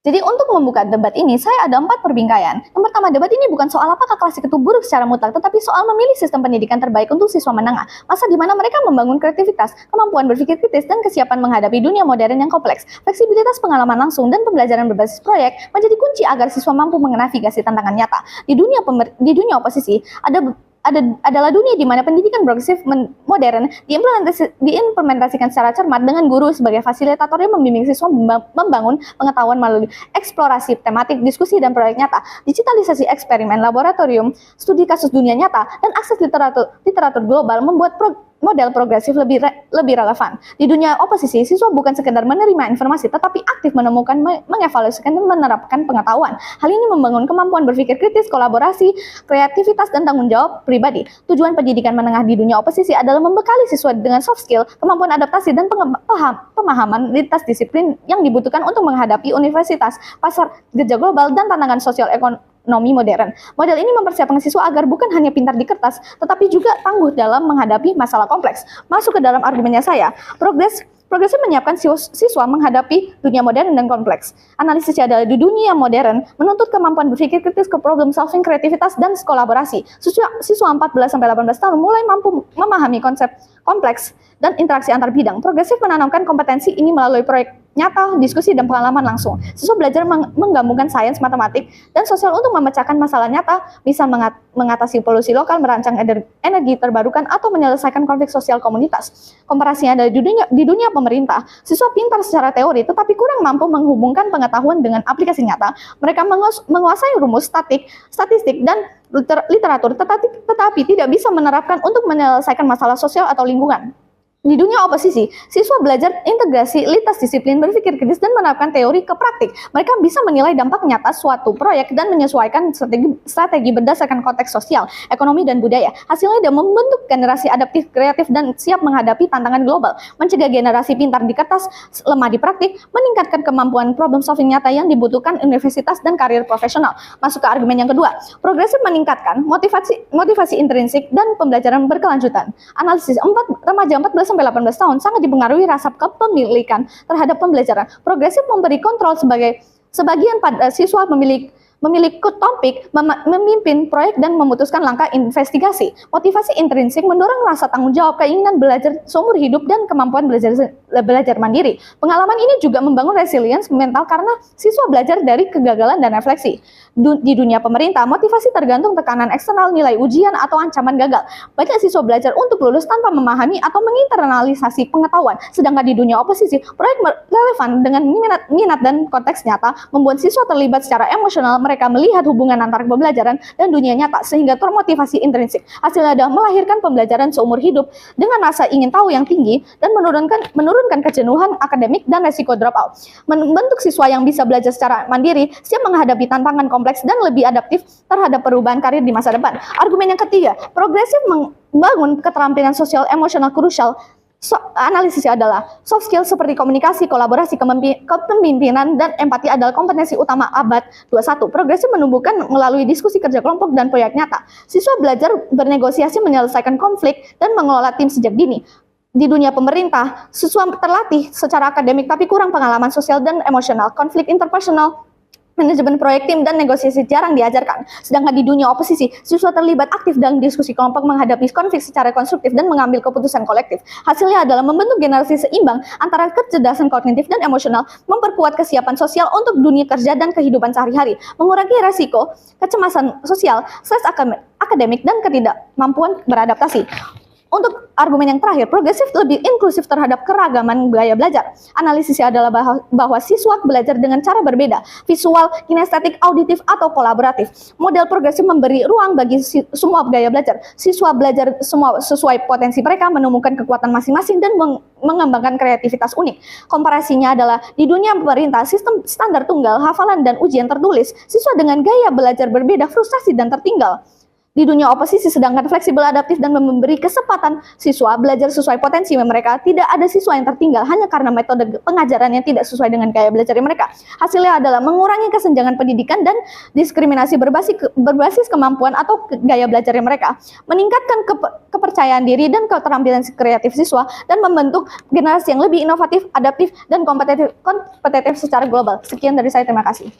Jadi untuk membuka debat ini, saya ada 4 perbingkaian. Yang pertama, debat ini bukan soal apakah kelas itu buruk secara mutlak, tetapi soal memilih sistem pendidikan terbaik untuk siswa menengah. Masa di mana mereka membangun kreativitas, kemampuan berpikir kritis, dan kesiapan menghadapi dunia modern yang kompleks. Fleksibilitas pengalaman langsung dan pembelajaran berbasis proyek menjadi kunci agar siswa mampu menavigasi tantangan nyata. Di dunia oposisi, adalah dunia di mana pendidikan progresif modern diimplementasikan secara cermat dengan guru sebagai fasilitator yang membimbing siswa membangun pengetahuan melalui eksplorasi tematik, diskusi, dan proyek nyata, digitalisasi eksperimen laboratorium, studi kasus dunia nyata, dan akses literatur global membuat model progresif lebih relevan. Di dunia oposisi, siswa bukan sekedar menerima informasi, tetapi aktif menemukan, mengevaluasikan, dan menerapkan pengetahuan. Hal ini membangun kemampuan berpikir kritis, kolaborasi, kreativitas, dan tanggung jawab pribadi. Tujuan pendidikan menengah di dunia oposisi adalah membekali siswa dengan soft skill, kemampuan adaptasi, dan pemahaman lintas disiplin yang dibutuhkan untuk menghadapi universitas, pasar kerja global, dan tantangan sosial ekonomi modern. Model ini mempersiapkan siswa agar bukan hanya pintar di kertas, tetapi juga tangguh dalam menghadapi masalah kompleks. Masuk ke dalam argumennya saya, progresif menyiapkan siswa menghadapi dunia modern dan kompleks. Analisisnya adalah di dunia modern menuntut kemampuan berpikir kritis, ke problem solving, kreativitas, dan kolaborasi. Siswa 14-18 tahun mulai mampu memahami konsep kompleks dan interaksi antar bidang. Progresif menanamkan kompetensi ini melalui proyek nyata, diskusi, dan pengalaman langsung. Siswa belajar menggabungkan sains, matematik, dan sosial untuk memecahkan masalah nyata, misal mengatasi polusi lokal, merancang energi terbarukan, atau menyelesaikan konflik sosial komunitas. Komparasinya adalah di dunia pemerintah, siswa pintar secara teori, tetapi kurang mampu menghubungkan pengetahuan dengan aplikasi nyata. Mereka menguasai rumus statistik, dan literatur, tetapi tidak bisa menerapkan untuk menyelesaikan masalah sosial atau lingkungan. Di dunia oposisi, siswa belajar integrasi lintas disiplin, berpikir kritis, dan menerapkan teori ke praktik. Mereka bisa menilai dampak nyata suatu proyek dan menyesuaikan strategi berdasarkan konteks sosial, ekonomi, dan budaya. Hasilnya dia membentuk generasi adaptif, kreatif, dan siap menghadapi tantangan global, mencegah generasi pintar di kertas, lemah di praktik, meningkatkan kemampuan problem solving nyata yang dibutuhkan universitas dan karir profesional. Masuk ke argumen yang kedua, progresif meningkatkan motivasi intrinsik dan pembelajaran berkelanjutan. Analisis remaja 14-18 tahun sangat dipengaruhi rasa kepemilikan terhadap pembelajaran. Progresif memberi kontrol sebagian pada siswa memilih topik, memimpin proyek, dan memutuskan langkah investigasi. Motivasi intrinsik mendorong rasa tanggung jawab, keinginan belajar seumur hidup, dan kemampuan belajar mandiri. Pengalaman ini juga membangun resilience mental karena siswa belajar dari kegagalan dan refleksi. Di dunia pemerintah, motivasi tergantung tekanan eksternal, nilai ujian, atau ancaman gagal. Banyak siswa belajar untuk lulus tanpa memahami atau menginternalisasi pengetahuan. Sedangkan di dunia oposisi, proyek relevan dengan minat dan konteks nyata membuat siswa terlibat secara emosional. Mereka melihat hubungan antara pembelajaran dan dunia nyata sehingga termotivasi intrinsik. Hasilnya adalah melahirkan pembelajaran seumur hidup dengan rasa ingin tahu yang tinggi dan menurunkan kejenuhan akademik dan resiko dropout. Membentuk siswa yang bisa belajar secara mandiri, siap menghadapi tantangan kompleks, dan lebih adaptif terhadap perubahan karir di masa depan. Argumen yang ketiga, progresif membangun keterampilan sosial emosional krusial. Analisisnya adalah soft skill seperti komunikasi, kolaborasi, kepemimpinan, dan empati adalah kompetensi utama abad 21. Progresif menumbuhkan melalui diskusi kerja kelompok dan proyek nyata. Siswa belajar bernegosiasi, menyelesaikan konflik, dan mengelola tim sejak dini. Di dunia pemerintah, siswa terlatih secara akademik tapi kurang pengalaman sosial dan emosional. Konflik interpersonal, manajemen proyek tim, dan negosiasi jarang diajarkan. Sedangkan di dunia oposisi, siswa terlibat aktif dalam diskusi kelompok, menghadapi konflik secara konstruktif, dan mengambil keputusan kolektif. Hasilnya adalah membentuk generasi seimbang antara kecerdasan kognitif dan emosional, memperkuat kesiapan sosial untuk dunia kerja dan kehidupan sehari-hari, mengurangi resiko kecemasan sosial, stres akademik, dan ketidakmampuan beradaptasi. Untuk argumen yang terakhir, progresif lebih inklusif terhadap keragaman gaya belajar. Analisisnya adalah bahwa siswa belajar dengan cara berbeda, visual, kinestetik, auditif, atau kolaboratif. Model progresif memberi ruang bagi semua gaya belajar. Siswa belajar semua sesuai potensi mereka, menemukan kekuatan masing-masing, dan mengembangkan kreativitas unik. Komparasinya adalah di dunia pemerintah, sistem standar tunggal, hafalan, dan ujian tertulis, siswa dengan gaya belajar berbeda, frustasi, dan tertinggal. di dunia oposisi, sedangkan fleksibel, adaptif, dan memberi kesempatan siswa belajar sesuai potensi mereka. Tidak ada siswa yang tertinggal hanya karena metode pengajaran yang tidak sesuai dengan gaya belajar mereka. Hasilnya adalah mengurangi kesenjangan pendidikan dan diskriminasi berbasis kemampuan atau gaya belajar mereka, meningkatkan kepercayaan diri dan keterampilan kreatif siswa, dan membentuk generasi yang lebih inovatif, adaptif, dan kompetitif secara global. Sekian dari saya, terima kasih.